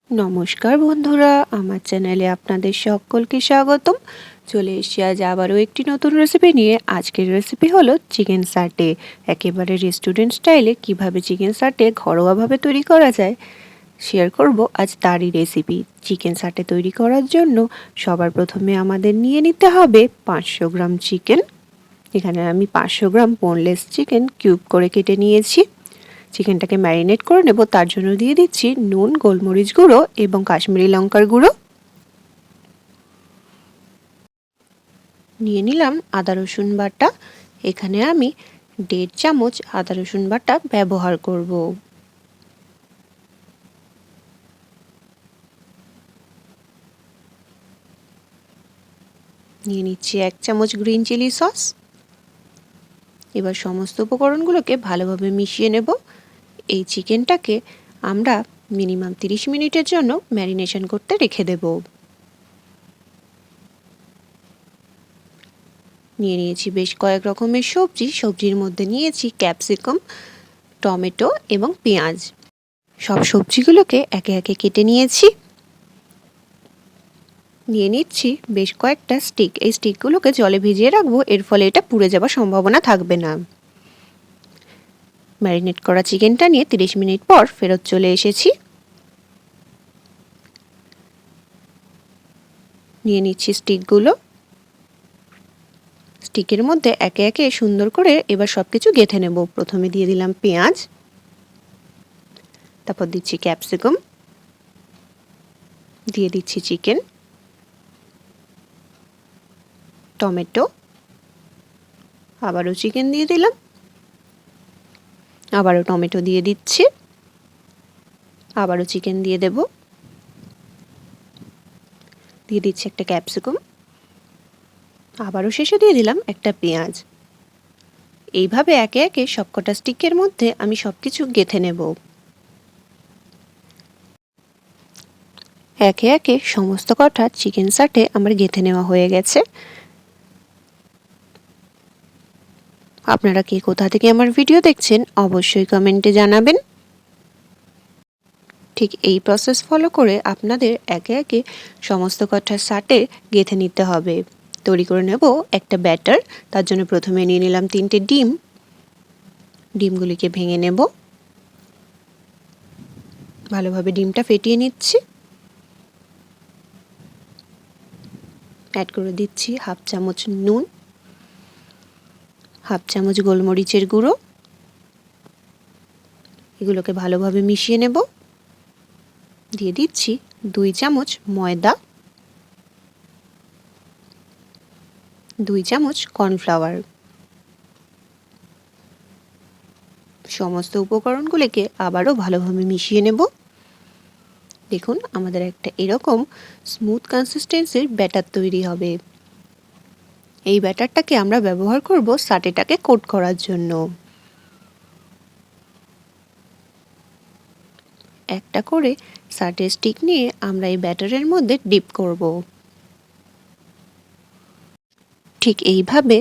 নমস্কার বন্ধুরা, আমার চ্যানেলে আপনাদের সকলকে স্বাগতম। চলে এসেছি আজ আবারও একটি নতুন রেসিপি নিয়ে। আজকের রেসিপি হলো চিকেন সাটে। একেবারে রেস্টুরেন্ট স্টাইলে কিভাবে চিকেন সাটে ঘরোয়াভাবে তৈরি করা যায় শেয়ার করব আজ তারই রেসিপি। চিকেন সাটে তৈরি করার জন্য সবার প্রথমে আমাদের নিয়ে নিতে হবে 500 গ্রাম চিকেন। এখানে আমি 500 গ্রাম বোনলেস চিকেন কিউব করে কেটে নিয়েছি। চিকেনটাকে ম্যারিনেট করে নেব, তার জন্য দিয়ে দিচ্ছি নুন, গোলমরিচ গুঁড়ো এবং কাশ্মীরি লঙ্কার গুঁড়ো। নিয়ে নিলাম আদা রসুন বাটা। এখানে আমি 1.5 চামচ আদা রসুন বাটা ব্যবহার করব। নিয়ে নিচ্ছি 1 চামচ গ্রিন চিলি সস। এবার সমস্ত উপকরণগুলোকে ভালোভাবে মিশিয়ে নেব। এই চিকেনটাকে আমরা মিনিমাম 30 মিনিটের জন্য ম্যারিনেশন করতে রেখে দেব। নিয়ে নিয়েছি বেশ কয়েক রকমের সবজির মধ্যে নিয়েছি ক্যাপসিকাম, টমেটো এবং পেঁয়াজ। সব সবজিগুলোকে একে একে কেটে নিয়েছি। নিয়ে নিচ্ছি বেশ কয়েকটা স্টিক। এই স্টিকগুলোকে জলে ভিজিয়ে রাখবো, এর ফলে এটা পুড়ে যাওয়ার সম্ভাবনা থাকবে না। ম্যারিনেট করা চিকেনটা নিয়ে 30 মিনিট পর ফেরত চলে এসেছি। নিয়ে নিচ্ছি স্টিকগুলো। স্টিকের মধ্যে একে একে সুন্দর করে এবার সবকিছু গেঁথে নেব। প্রথমে দিয়ে দিলাম পেঁয়াজ, তারপর দিচ্ছি ক্যাপসিকাম, দিয়ে দিচ্ছি চিকেন, টমেটো, আবারও চিকেন দিয়ে দিলাম, আবারও টমেটো দিয়ে দিচ্ছি, আবারও চিকেন দিয়ে দেব, দিয়ে দিচ্ছি একটা ক্যাপসিকাম, আবারও শেষে দিয়ে দিলাম একটা পেঁয়াজ। এইভাবে একে একে সবকটা স্টিকের মধ্যে আমি সবকিছু গেঁথে নেব। একে একে সমস্ত কটা চিকেন সাটে আমার গেঁথে নেওয়া হয়ে গেছে। আপনারা কে কোথা থেকে আমার ভিডিও দেখছেন অবশ্যই কমেন্টে জানাবেন। ঠিক এই প্রসেস ফলো করে আপনাদের একে একে সমস্ত কটা সাটে গেঁথে নিতে হবে। তৈরি করে নেব একটা ব্যাটার। তার জন্য প্রথমে নিয়ে নিলাম 3টে ডিম। ডিমগুলিকে ভেঙে নেব। ভালোভাবে ডিমটা ফেটিয়ে নিচ্ছি। অ্যাড করে দিচ্ছি 1/2 চামচ নুন, 1/2 চামচ গোলমরিচের গুঁড়ো। এগুলোকে ভালোভাবে মিশিয়ে নেব। দিয়ে দিচ্ছি 2 চামচ ময়দা, 2 চামচ কর্নফ্লাওয়ার। সমস্ত উপকরণগুলোকে আবারও ভালোভাবে মিশিয়ে নেব। দেখুন আমাদের একটা এরকম স্মুথ কনসিস্টেন্সির ব্যাটার তৈরি হবে। এই ব্যাটারটাকে আমরা ব্যবহার করব সাটেটাকে কোট করার জন্য। একটা করে সাটের স্টিক নিয়ে আমরা এই ব্যাটারের মধ্যে ডিপ করব। ঠিক এইভাবে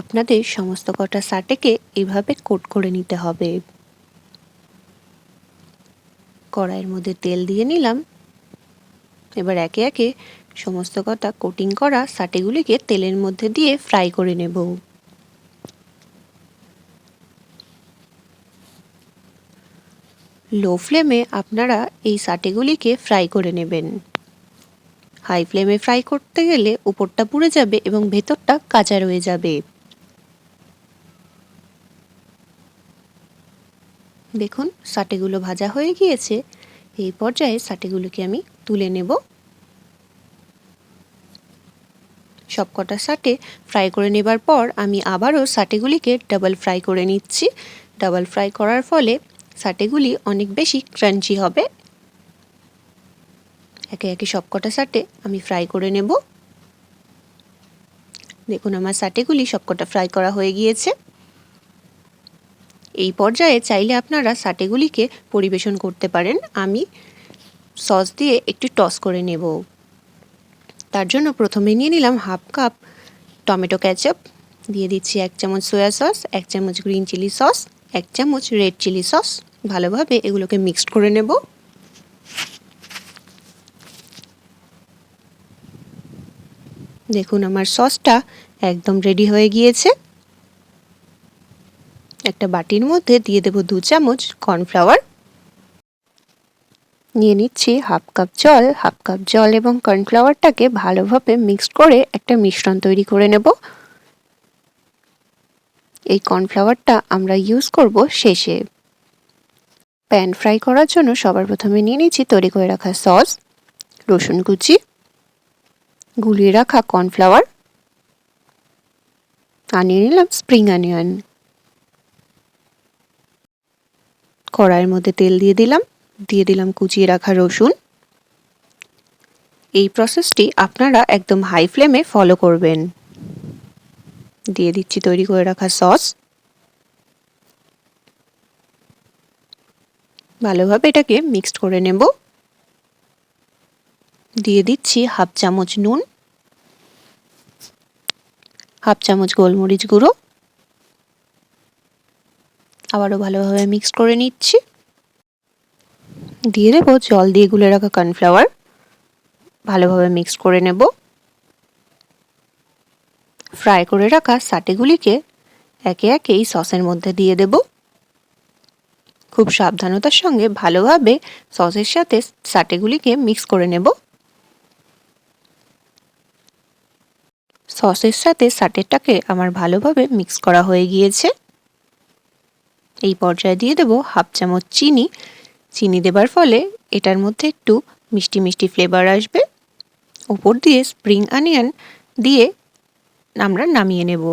আপনাদের সমস্ত কটা সাটেকে এইভাবে কোট করে নিতে হবে। কড়াইয়ের মধ্যে তেল দিয়ে নিলাম। এবার একে একে সমস্ত কটা কোটিং করা সাটেগুলিকে তেলের মধ্যে দিয়ে ফ্রাই করে নেব। লো ফ্লেমে আপনারা এই সাটেগুলিকে ফ্রাই করে নেবেন। হাই ফ্লেমে ফ্রাই করতে গেলে উপরটা পুড়ে যাবে এবং ভেতরটা কাঁচা রয়ে যাবে। দেখুন সাটেগুলো ভাজা হয়ে গিয়েছে। এই পর্যায়ে সাটেগুলোকে আমি তুলে নেব। সবকটা সাটে ফ্রাই করে নেবার পর আমি আবারও সাটেগুলিকে ডাবল ফ্রাই করে নিচ্ছি। ডাবল ফ্রাই করার ফলে সাটেগুলি অনেক বেশি ক্রাঞ্চি হবে। একে একে সবকটা সাটে আমি ফ্রাই করে নেব। দেখুন আমার সাটেগুলি সবকটা ফ্রাই করা হয়ে গিয়েছে। এই পর্যায়ে চাইলে আপনারা সাটেগুলিকে পরিবেশন করতে পারেন। আমি সস দিয়ে একটু টস করে নেব। তার জন্য প্রথমে নিয়ে নিলাম 1/2 কাপ টমেটো কেচাপ, দিয়ে দিচ্ছি 1 চামচ সয়া সস, 1 চামচ গ্রিন চিলি সস, 1 চামচ রেড চিলি সস। ভালোভাবে এগুলোকে মিক্সড করে নেব। দেখুন আমার সসটা একদম রেডি হয়ে গিয়েছে। একটা বাটির মধ্যে দিয়ে দেব 2 চামচ কর্নফ্লাওয়ার, নিয়ে নিচ্ছি হাফ কাপ জল এবং কর্নফ্লাওয়ারটাকে ভালোভাবে মিক্সড করে একটা মিশ্রণ তৈরি করে নেব। এই কর্নফ্লাওয়ারটা আমরা ইউজ করব শেষে। প্যান ফ্রাই করার জন্য সবার প্রথমে নিয়ে নিচ্ছি তৈরি করে রাখা সস, রসুন কুচি, গুলিয়ে রাখা কর্নফ্লাওয়ার, আর নিয়ে নিলাম স্প্রিং অনিয়ন। কড়াইয়ের মধ্যে তেল দিয়ে দিলাম কুচিয়ে রাখা রসুন। এই প্রসেসটি আপনারা একদম হাই ফ্লেমে ফলো করবেন। দিয়ে দিচ্ছি তৈরি করে রাখা সস। ভালোভাবে এটাকে মিক্সড করে নেব। দিয়ে দিচ্ছি হাফ চামচ নুন, হাফ চামচ গোলমরিচ গুঁড়ো, আবারও ভালোভাবে মিক্সড করে নিচ্ছি। দিয়ে দেব জল দিয়ে গুলে রাখা কর্নফ্লাওয়ার, ভালোভাবে মিক্সড করে নেব। ফ্রাই করে রাখা সাটেগুলিকে একে একে এই সসের মধ্যে দিয়ে দেব। খুব সাবধানতার সঙ্গে ভালোভাবে সসের সাথে সাটেগুলিকে মিক্স করে নেব। সসের সাথে সাটেরটাকে আমার ভালোভাবে মিক্স করা হয়ে গিয়েছে। এই পর্যায়ে দিয়ে দেব হাফ চামচ চিনি। চিনি দেবার ফলে এটার মধ্যে একটু মিষ্টি মিষ্টি ফ্লেভার আসবে। উপর দিয়ে স্প্রিং অনিয়ন দিয়ে আমরা নামিয়ে নেব।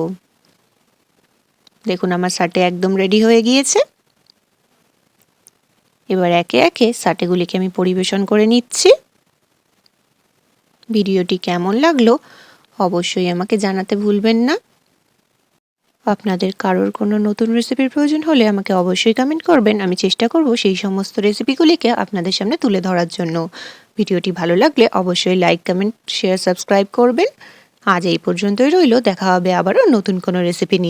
দেখুন আমার সাটে একদম রেডি হয়ে গিয়েছে। এবার একে একে সাটেগুলিকে আমি পরিবেশন করে নিচ্ছি। ভিডিওটি কেমন লাগলো অবশ্যই আমাকে জানাতে ভুলবেন না। আপনাদের কারোর কোনো নতুন রেসিপির প্রয়োজন হলে আমাকে অবশ্যই কমেন্ট করবেন। আমি চেষ্টা করব সেই সমস্ত রেসিপিগুলিকে আপনাদের সামনে তুলে ধরার জন্য। ভিডিওটি ভালো লাগলে অবশ্যই লাইক, কমেন্ট, শেয়ার, সাবস্ক্রাইব করবেন। আজ এই পর্যন্তই রইল। দেখা হবে আবারও নতুন কোনো রেসিপি নিয়ে।